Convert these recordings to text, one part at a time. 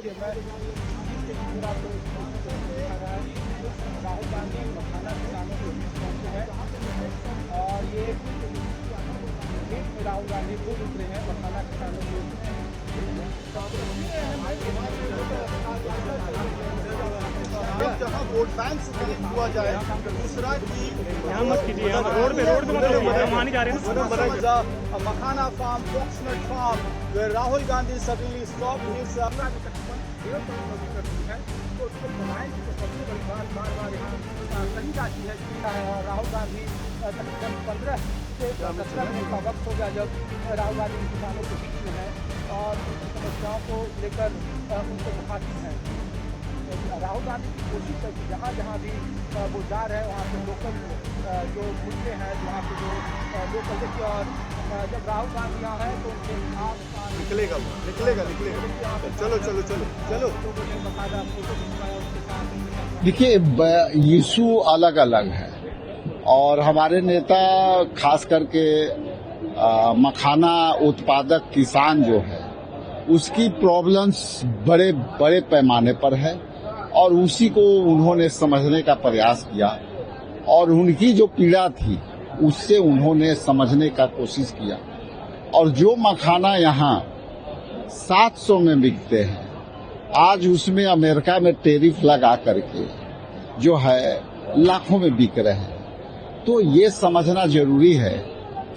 देखिए मैं आपको राहुल गांधी मखाना किसानों के बीच पहुंचे हैं और ये राहुल गांधी खुद उतरे हैं मखाना किसानों के जहाँ वोट बैंक से कनेक्ट हुआ जाए, दूसरा की यहाँ मत कीजिए, रोड पे वहाँ नहीं जा रहे हैं। Makhana farm, coconut farm, where Rahul Gandhi suddenly stopped his तो उसको बनाए तो सबसे बड़ी बार यहाँ कही जाती है कि राहुल गांधी तकरीबन 15 से 17 मिनट का वक्त हो गया जब राहुल गांधी किसानों के बीच में है और समस्याओं को लेकर उनको मुखातिब है। राहुल गांधी की कोशिश है कि जहाँ जहाँ भी वो जा रहे हैं वहाँ पे लोकल जो मुद्दे हैं वहाँ पे जो लोकल देखिए और जब राहुल गांधी यहाँ है तो उनके निकलेगा चलो देखिए, इशू अलग अलग है और हमारे नेता खास करके मखाना उत्पादक किसान जो है उसकी प्रॉब्लम्स बड़े बड़े पैमाने पर है और उसी को उन्होंने समझने का प्रयास किया और उनकी जो पीड़ा थी उससे उन्होंने समझने का कोशिश किया और जो मखाना यहाँ 700 में बिकते हैं आज उसमें अमेरिका में टैरिफ लगा करके जो है लाखों में बिक रहे हैं। तो ये समझना जरूरी है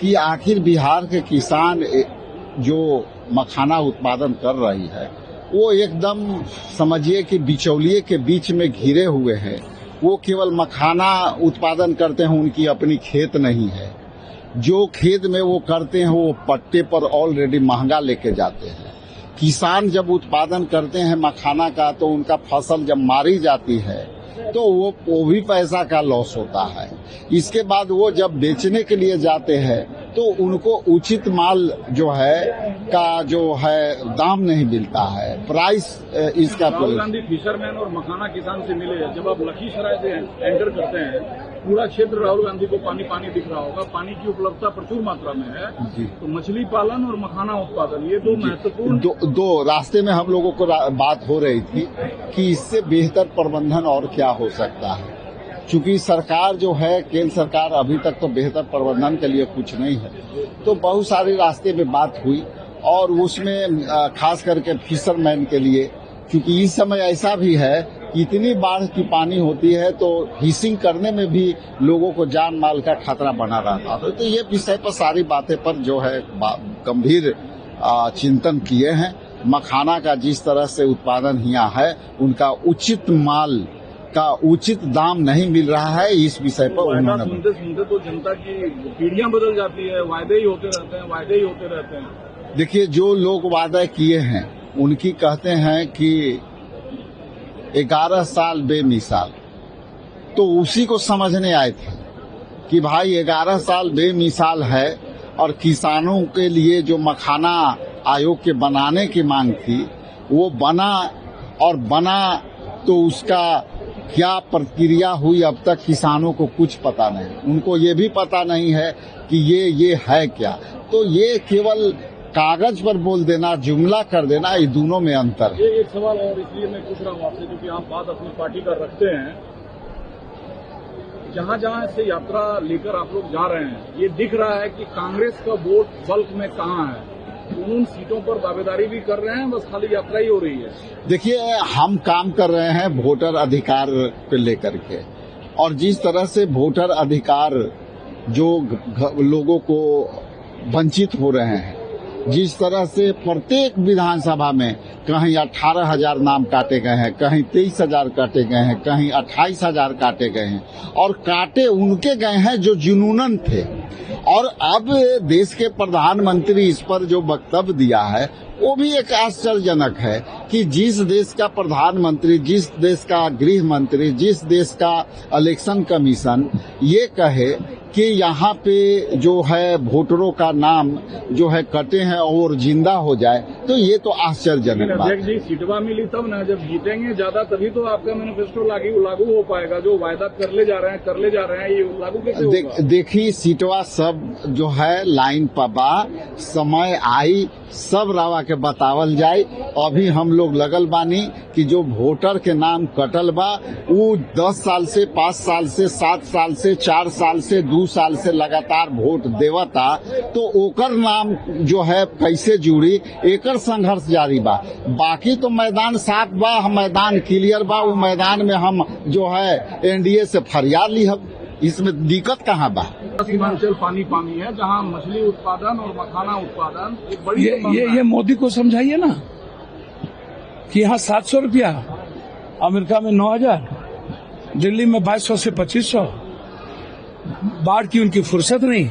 कि आखिर बिहार के किसान जो मखाना उत्पादन कर रही है वो एकदम समझिए कि बिचौलिए के बीच में घिरे हुए हैं। वो केवल मखाना उत्पादन करते हैं, उनकी अपनी खेत नहीं है। जो खेत में वो करते हैं वो पट्टे पर ऑलरेडी महंगा लेके जाते हैं। किसान जब उत्पादन करते हैं मखाना का तो उनका फसल जब मारी जाती है तो वो भी पैसा का लॉस होता है। इसके बाद वो जब बेचने के लिए जाते हैं तो उनको उचित माल जो है का जो है दाम नहीं मिलता है, प्राइस इसका। राहुल गांधी फिशरमैन और मखाना किसान से मिले, जब आप लखीसराय से एंटर करते हैं पूरा क्षेत्र राहुल गांधी को पानी दिख रहा होगा। पानी की उपलब्धता प्रचुर मात्रा में है जी। तो मछली पालन और मखाना उत्पादन ये दो महत्वपूर्ण दो रास्ते में हम लोगों को बात हो रही थी कि इससे बेहतर प्रबंधन और क्या हो सकता है, चूंकि सरकार जो है केंद्र सरकार अभी तक तो बेहतर प्रबंधन के लिए कुछ नहीं है। तो बहुत सारे रास्ते में बात हुई और उसमें खास करके फिशरमैन के लिए, क्योंकि इस समय ऐसा भी है इतनी बाढ़ की पानी होती है तो फिशिंग करने में भी लोगों को जान माल का खतरा बना रहता है। तो ये विषय पर सारी बातें पर जो है गंभीर चिंतन किए हैं। मखाना का जिस तरह से उत्पादन यहाँ है उनका उचित माल का उचित दाम नहीं मिल रहा है, इस विषय पर उन्होंने सुनते तो जनता की पीढ़ियां बदल जाती है, वायदे ही होते रहते हैं। देखिए, जो लोग वादा किए हैं उनकी कहते हैं कि 11 साल बेमिसाल, तो उसी को समझने आए थे कि भाई 11 साल बेमिसाल है और किसानों के लिए जो मखाना आयोग के बनाने की मांग थी वो बना तो उसका क्या प्रक्रिया हुई अब तक किसानों को कुछ पता नहीं। उनको ये भी पता नहीं है कि ये है क्या। तो ये केवल कागज पर बोल देना, जुमला कर देना, ये दोनों में अंतर है। एक सवाल और इसलिए मैं पूछ रहा हूँ आपसे क्योंकि आप बात अपनी पार्टी का रखते हैं। जहाँ जहाँ से यात्रा लेकर आप लोग जा रहे हैं ये दिख रहा है कि कांग्रेस का वोट बल्क में कहाँ है। उन सीटों पर दावेदारी भी कर रहे हैं, बस खाली यात्रा ही हो रही है। देखिए, हम काम कर रहे हैं वोटर अधिकार को लेकर के और जिस तरह से वोटर अधिकार जो लोगों को वंचित हो रहे हैं, जिस तरह से प्रत्येक विधानसभा में कहीं 18,000 नाम काटे गए हैं, कहीं 23,000 काटे गए हैं, कहीं 28,000 काटे गए हैं और काटे उनके गए हैं जो जुनूनन थे। और अब देश के प्रधानमंत्री इस पर जो वक्तव्य दिया है वो भी एक आश्चर्यजनक है कि जिस देश का प्रधानमंत्री, जिस देश का गृह मंत्री, जिस देश का इलेक्शन कमीशन ये कहे कि यहाँ पे जो है वोटरों का नाम जो है कटे हैं और जिंदा हो जाए, तो ये तो आश्चर्यजनक बात अध्यक्ष जी सीटवा मिली तब ना, जब जीतेंगे ज्यादा तभी तो आपका मैनिफेस्टो लागू हो पाएगा। जो वायदा कर ले जा रहे हैं ये लागू कैसे होगा? देखिए सीटवा सब जो है लाइन पर बा, समय आई सब रावा के बतावल जाए। अभी हम लोग लगल बानी कि जो वोटर के नाम कटल बा वो 10 साल से 5 साल से 7 साल से 4 साल से 2 साल से लगातार वोट देवता, तो ओकर नाम जो है कैसे जुड़ी, एकर संघर्ष जारी बा। बाकी तो मैदान साफ बा, मैदान क्लियर बा। वो मैदान में हम जो है एनडीए से फरियाद लिहब, इसमें दिक्कत कहाँ बा। सीमांचल पानी है जहाँ मछली उत्पादन और मखाना उत्पादन एक बड़ी ये मोदी को समझाइए ना कि यहाँ 700 रुपया, अमेरिका में 9,000, दिल्ली में 2200 से 2500। बाढ़ की उनकी फुर्सत नहीं,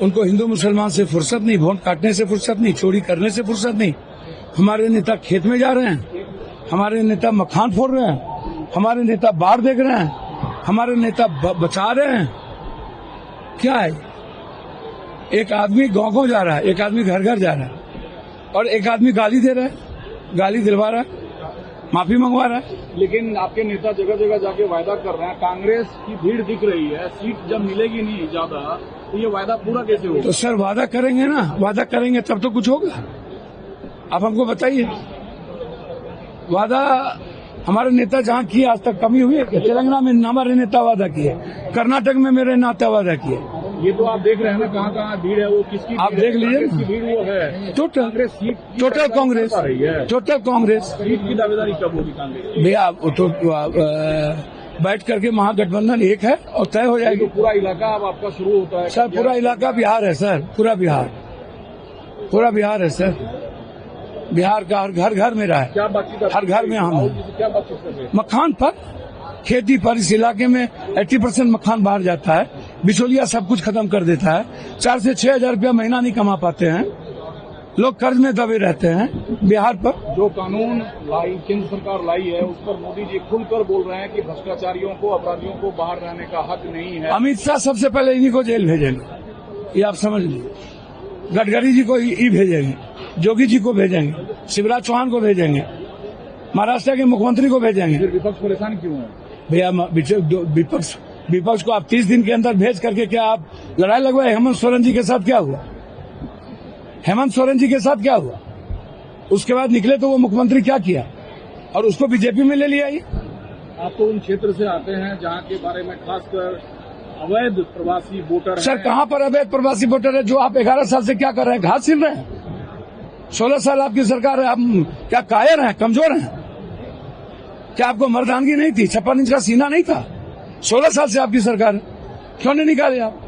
उनको हिंदू मुसलमान से फुर्सत नहीं, वोट काटने से फुर्सत नहीं, चोरी करने से फुर्सत नहीं। हमारे नेता खेत में जा रहे हैं, हमारे नेता मखान फोड़ रहे हैं, हमारे नेता बाढ़ देख रहे हैं, हमारे नेता बचा रहे हैं। क्या है, एक आदमी गांव जा रहा है, एक आदमी घर घर जा रहा है और एक आदमी गाली दे रहा है, गाली दिलवा रहा है, माफी मंगवा रहा है। लेकिन आपके नेता जगह जगह जाके वायदा कर रहे हैं, कांग्रेस की भीड़ दिख रही है, सीट जब मिलेगी नहीं ज्यादा तो ये वायदा पूरा कैसे होगा? तो सर वादा करेंगे ना, वादा करेंगे तब तो कुछ होगा। आप हमको बताइए, वादा हमारे नेता जहाँ किए आज तक कमी हुई है? तेलंगाना में हमारे नेता वादा किए, कर्नाटक में मेरे नेता वादा किए। ये तो आप देख रहे हैं ना कहाँ भीड़ है, वो किसकी आप देख लीजिए ना, भीड़ वो है total Congress, total Congress. Seat की दावेदारी कब होगी कांग्रेस? भैया वो तो बैठ करके महागठबंधन एक है और तय हो जाएगी। तो पूरा इलाका अब आपका शुरू होता है सर, पूरा इलाका बिहार है सर, पूरा बिहार है सर। बिहार का हर घर मेरा है, क्या बातचीत हर घर में हम क्या बातचीत कर रहे हैं? मखान पर, खेती पर। इस इलाके में 80% मखान बाहर जाता है, बिचौलिया सब कुछ खत्म कर देता है। 4 से 6 हजार रुपया महीना नहीं कमा पाते हैं, लोग कर्ज में दबे रहते हैं। बिहार पर जो कानून केंद्र सरकार लाई है उस पर मोदी जी खुलकर बोल रहे हैं कि भ्रष्टाचारियों को, अपराधियों को बाहर रहने का हक नहीं है। अमित शाह सबसे पहले इन्हीं को जेल भेजेंगे, ये आप समझ लीजिए। गडकरी जी को ई भेजेंगे, जोगी जी को भेजेंगे, शिवराज चौहान को भेजेंगे, महाराष्ट्र के मुख्यमंत्री को भेजेंगे। फिर विपक्ष परेशान क्यों है? भैया विपक्ष को आप 30 दिन के अंदर भेज करके क्या आप लड़ाई लगवाए? हेमंत सोरेन जी के साथ क्या हुआ? हेमंत सोरेन जी के साथ क्या हुआ? उसके बाद निकले तो वो मुख्यमंत्री क्या किया और उसको बीजेपी में ले लिया। आप तो उन क्षेत्र से आते हैं जहाँ के बारे में खासकर अवैध प्रवासी वोटर सर, कहाँ पर अवैध प्रवासी वोटर है? जो आप 11 साल से क्या कर रहे हैं? घास छीन रहे हैं। 16 साल आपकी सरकार है, आप क्या कायर हैं, कमजोर हैं? क्या आपको मर्दानगी नहीं थी? 56 इंच का सीना नहीं था? 16 साल से आपकी सरकार है, क्यों नहीं निकाले आप?